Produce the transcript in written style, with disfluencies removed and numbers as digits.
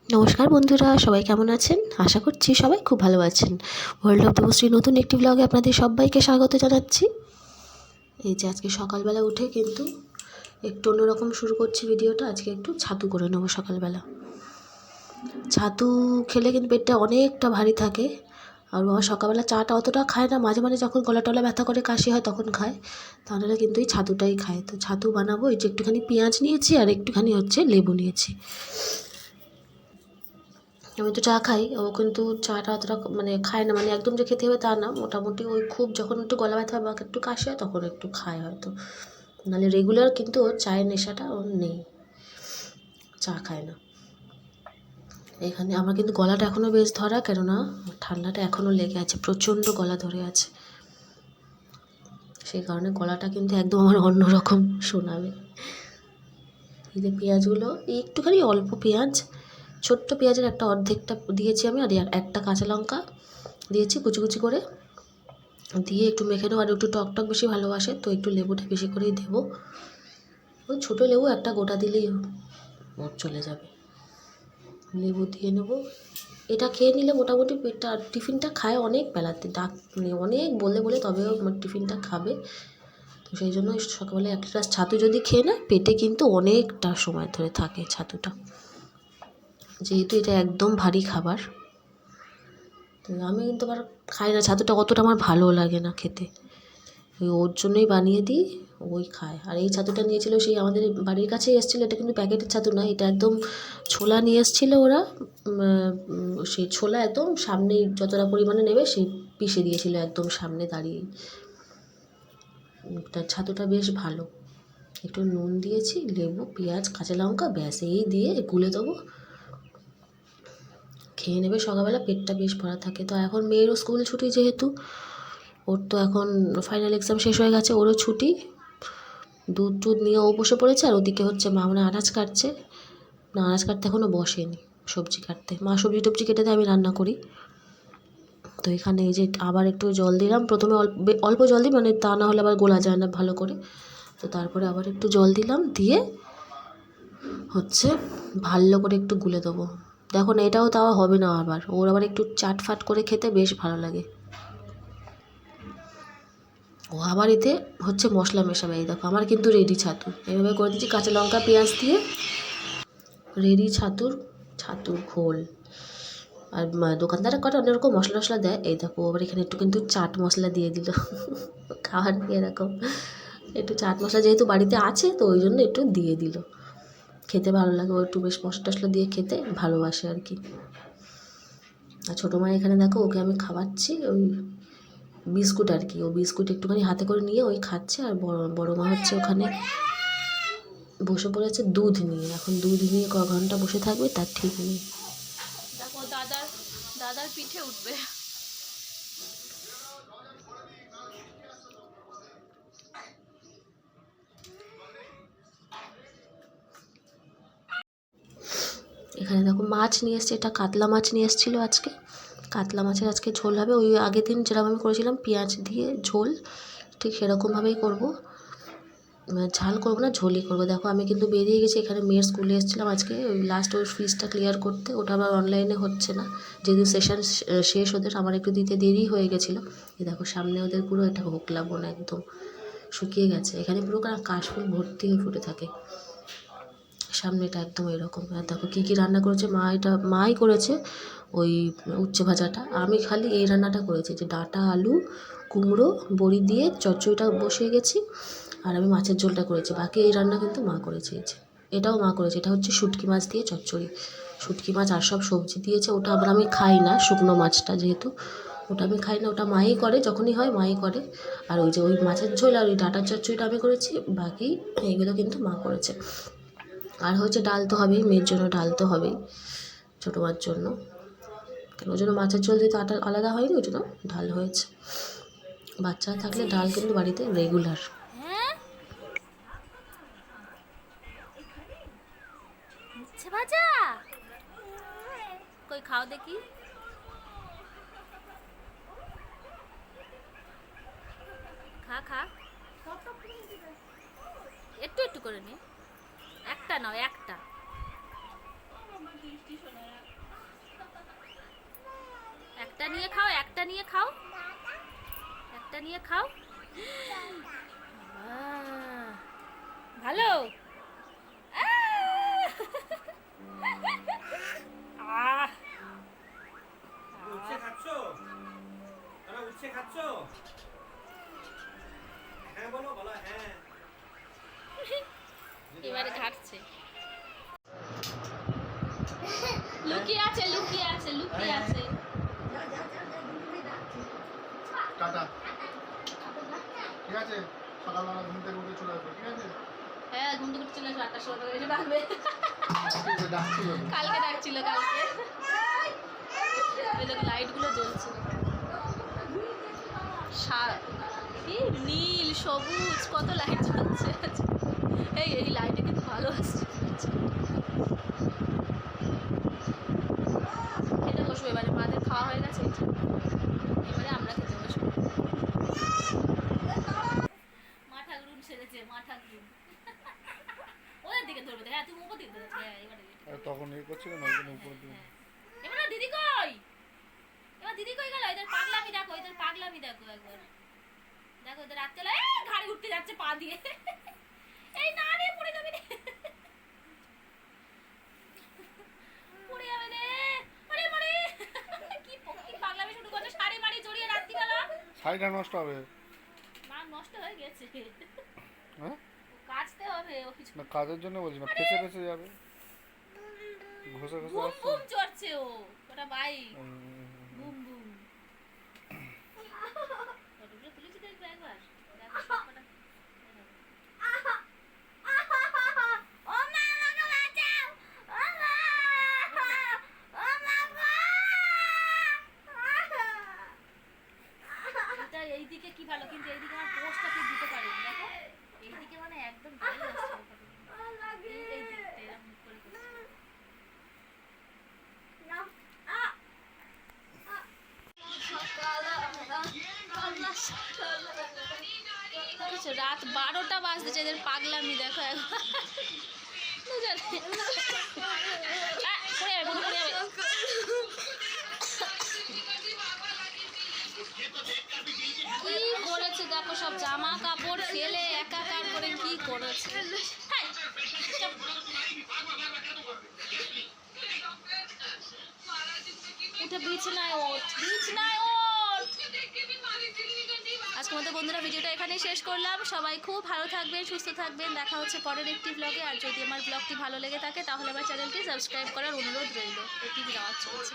নমস্কার বন্ধুরা, সবাই কেমন আছেন? আশা করছি সবাই খুব ভালো আছেন। ওয়ার্ল্ড অফ দেবশ্রী নতুন একটি ব্লগে আপনাদের সবাইকে স্বাগত জানাচ্ছি। এই যে আজকে সকালবেলা উঠে কিন্তু একটু অন্যরকম শুরু করছি ভিডিওটা। আজকে একটু ছাতু করে নেবো সকালবেলা। ছাতু খেলে কিন্তু পেটটা অনেকটা ভারী থাকে। আর বাবা সকালবেলা চাটা অতটা খায় না, মাঝে মাঝে যখন গলা টলা ব্যথা করে কাশি হয় তখন খায়, তাহলে কিন্তু এই ছাতুটাই খায়। তো ছাতু বানাবো। এই যে একটুখানি পেঁয়াজ নিয়েছি আর একটুখানি লেবু নিয়েছি। আমি তো চা খাই, ও কিন্তু চাটা অতটা খায় না, একদম যে খেতে হবে তা না, মোটামুটি ওই খুব যখন একটু গলা ব্যথা বা একটু কাশি হয় তখন একটু খায় হয়তো, নাহলে রেগুলার কিন্তু ওর চায়ের নেশাটা ওর নেই, চা খায় না। এখানে আমার কিন্তু গলাটা এখনও বেশ ধরা, কেননা ঠান্ডাটা এখনও লেগে আছে, প্রচণ্ড গলা ধরে আছে, সেই কারণে গলাটা কিন্তু একদম আমার অন্যরকম শোনাবে। এই যে পেঁয়াজগুলো একটুখানি অল্প পেঁয়াজ, ছোট্ট পেঁয়াজের একটা অর্ধেকটা দিয়েছি আমি, আর একটা কাঁচা লঙ্কা দিয়েছি কুচি কুচি করে, দিয়ে একটু মেখে নেবো। আর একটু টক টক বেশি ভালোবাসে তো একটু লেবুটা বেশি করেই দেবো। ওই ছোটো লেবু একটা গোটা দিলেই ওর চলে যাবে। লেবু দিয়ে নেবো। এটা খেয়ে নিলে মোটামুটি পেটটা, টিফিনটা খায় অনেক বেলাতে, অনেক বলে বলে তবেও টিফিনটা খাবে। তো সেই জন্য সকালবেলা এক গ্লাস ছাতু যদি খেয়ে নেয় পেটে কিন্তু অনেকটা সময় ধরে থাকে ছাতুটা, যেহেতু এটা একদম ভারী খাবার। তো আমি কিন্তু আবার খাই না ছাতুটা, অতটা আমার ভালো লাগে না খেতে, ওর জন্যই বানিয়ে দিই, ওই খায়। আর এই ছাতুটা নিয়েছিল সেই আমাদের বাড়ির কাছেই এসেছিলো, এটা কিন্তু প্যাকেটের ছাতু না, এটা একদম ছোলা নিয়ে এসেছিলো ওরা, সেই ছোলা একদম সামনেই যতটা পরিমাণে নেবে সেই পিষে দিয়েছিলো একদম সামনে দাঁড়িয়ে। তার ছাতুটা বেশ ভালো। একটু নুন দিয়েছি, লেবু, পেঁয়াজ, কাঁচা লঙ্কা, ব্যাস এই দিয়ে গুলে দেবো, খেয়ে নেবে সকালবেলা, পেটটা বেশ ভরা থাকে। তো এখন মেয়েরও স্কুল ছুটি, যেহেতু ওর তো এখন ফাইনাল এক্সাম শেষ হয়ে গেছে, ওরও ছুটি, দুধ টুধ নিয়ে ও বসে পড়েছে, আর ওদিকে মা আনাজ কাটছে, না আনাজ কাটতে এখনও বসেনি, সবজি কাটতে, মা সবজি টবজি কেটে দেয়, আমি রান্না করি। তো এখানে এই যে আবার একটু জল দিলাম, প্রথমে অল্প জল দিই, তা না হলে আবার গোলা যায় না ভালো করে। তো তারপরে আবার একটু জল দিলাম, দিয়ে ভালো করে একটু গুলে দেবো। দেখো না, এটাও তাও হবে না, আবার ওর আবার একটু চাটফাট করে খেতে বেশ ভালো লাগে। ও আবার এতে মশলা মেশাবে। এই দেখো আমার কিন্তু রেডি ছাতু, এভাবে করে দিচ্ছি কাঁচা লঙ্কা পেঁয়াজ দিয়ে, রেডি ছাতুর ঘোল। আর দোকানদাররা কটা অনেক রকম মশলা টশলা দেয়, এই দেখো আবার এখানে একটু কিন্তু চাট মশলা দিয়ে দিল। খাবার নিয়ে এরকম একটু চাট মশলা যেহেতু বাড়িতে আছে, তো ওই জন্য একটু দিয়ে দিল, খেতে ভালো লাগে, ও একটু বেশ মশলা টশলা দিয়ে খেতে ভালোবাসে আর কি। আর ছোটো মা এখানে দেখো, ওকে আমি খাওয়াচ্ছি ওই বিস্কুট আর কি, ও বিস্কুট একটুখানি হাতে করে নিয়ে ওই খাচ্ছে। আর বড় মা ওখানে বসে পড়েছে দুধ নিয়ে, এখন দুধ নিয়ে ক ঘন্টা বসে থাকবে তার ঠিক নেই। দেখো দাদার পিঠে উঠবে। এখানে দেখো মাছ নিয়ে এসছে, এটা কাতলা মাছ নিয়ে এসেছিলো আজকে, কাতলা মাছের আজকে ঝোল হবে। ওই আগের দিন যেরকম আমি করেছিলাম পেঁয়াজ দিয়ে ঝোল, ঠিক সেরকমভাবেই করবো, ঝাল করবো না, ঝোলই করবো। দেখো আমি কিন্তু বেরিয়ে গেছি, এখানে মেয়ের স্কুলে এসেছিলাম আজকে, ওই লাস্ট ওর ফিসটা ক্লিয়ার করতে, ওটা আবার অনলাইনে হচ্ছে না, যেদিন সেশন শেষ ওদের, আমার একটু দিতে দেরি হয়ে গেছিলো। এই দেখো সামনে ওদের পুরো এটা হোকলা বোন একদম শুকিয়ে গেছে, এখানে পুরো কাশফুল ভর্তি হয়ে ফুটে থাকে, সামনেটা একদম এরকম। আর দেখো কী কী রান্না করেছে মা, এটা মাই করেছে ওই উচ্ছে ভাজাটা, আমি খালি এই রান্নাটা করেছি, যে ডাঁটা আলু কুমড়ো বড়ি দিয়ে চচ্চড়িটা বসিয়ে গেছি, আর আমি মাছের ঝোলটা করেছি, বাকি এই রান্না কিন্তু মা করেছে। এটাও মা করেছে, এটা শুটকি মাছ দিয়ে চচ্চড়ি, শুটকি মাছ আর সব সবজি দিয়েছে, ওটা আবার আমি খাই না, শুকনো মাছটা যেহেতু, ওটা আমি খাই না, ওটা মাই করে, যখনই হয় মাই করে। আর ওই মাছের ঝোল আর ওই ডাঁটার চচ্চড়িটা আমি করেছি, বাকি এইগুলো কিন্তু মা করেছে। আর ডাল তো হবেই, মেয়ের জন্য ডাল তো হবেই, ছোটো মার জন্য, কেন ওই জন্য মাছের ঝোল যেহেতু আলাদা হয়নি, ওই জন্য ডাল হয়েছে। বাচ্চা থাকলে ডাল কিন্তু বাড়িতে রেগুলার। হ্যাঁ, উচ্ছে ভাজা কই খাও দেখি। খা খা, একটু একটু করে নি, একটা নাও একটা। এটা নিয়ে খাও। বাহ, ভালো। আহ উচ্ছে খাচ্ছ? তোমরা উচ্ছে খাচ্ছ? হ্যাঁ বলো, বলো হ্যাঁ। এবারে ঘাটছে। লুকিয়ে আছে, লুকিয়ে আছে, লুকিয়ে আছে। টাটা। ঠিক আছে, সকালবেলা ঘুম থেকে উঠে চলে আসবে, ঠিক আছে? হ্যাঁ, ঘুম থেকে চলে আসবে, 8টার সময় এসে ডাকবে। ঠিক আছে, ডাকছিল তো। কালকে ডাকছিল, কালকে। ওই দেখো লাইটগুলো জ্বলছে। কি নীল সবুজ কত লাইট জ্বলছে। এই লাইটে কিন্তু ভালো আসছে। খেতে বসবো এবারে, মাদের খাওয়া হয়ে গেছে, এবারে আমরা খেতে বসবো। মাথা গুরুন সেরেছে, মাথা গুরুন। ওদের দিকে ধরবে, হ্যাঁ তুমি উপর দিকে ধরেছো। হ্যাঁ এবারে আর তখন এ করছিল না, ওইখানে উপর দিয়ে। এবার দিদি কই? এবার দিদি কই গেল? এদের পাগলামি দেখো, এদের পাগলামি দেখো একবার। দেখো এদের রাত্রে ঘাড়ি উঠতে যাচ্ছে পা দিয়ে। এই না রে, পড়ে যাবে রে, পড়ে যাবে রে। আরে মারে, কি কি পাগলামি শুরু করছে, শাড়ি মারি জড়িয়ে রাত্রিবেলা। শাড়িটা নষ্ট হবে। মা নষ্ট হয়ে গেছে, হ্যাঁ, কাচতে হবে। ও কিছু না কাজের জন্য বলছি না, ফেসে ফেসে যাবে, ঘষে ঘষে বুম আসছে। বুম চড়ছে ও, ওটা বাইক। হুম। Boom boom. ফটোগুলো তুলেছি দেখবে একবার, দেখো সবকটা। এটা এইদিকে কি ভালো, কিন্তু এইদিকে আমার পোস্টটা ঠিক দিতে পারিনি, দেখো এইদিকে মানে একদম ভালো আসছে এই দিকটা এরকম করে করছে। দেখেছো, রাত 12টা বাজতেছে, এদের পাগলামি দেখো একবার। পড়ে যাবে, পড়ে যাবে। কি করেছে দেখো, সব জামা কাপড় ফেলে একাকার করে কি করেছে। হাই, চুপ। উঠে বিছনায় ওঠ, বিছনায় ওঠ। আজকের মতো বন্ধুরা ভিডিওটা এখানেই শেষ করলাম। সবাই খুব ভালো থাকবেন, সুস্থ থাকবেন। দেখা হচ্ছে পরের একটি ব্লগে। আর যদি আমার ব্লগটি ভালো লেগে থাকে তাহলে আমার চ্যানেলটি সাবস্ক্রাইব করার অনুরোধ রইল। টিভি আওয়াজ চলছে।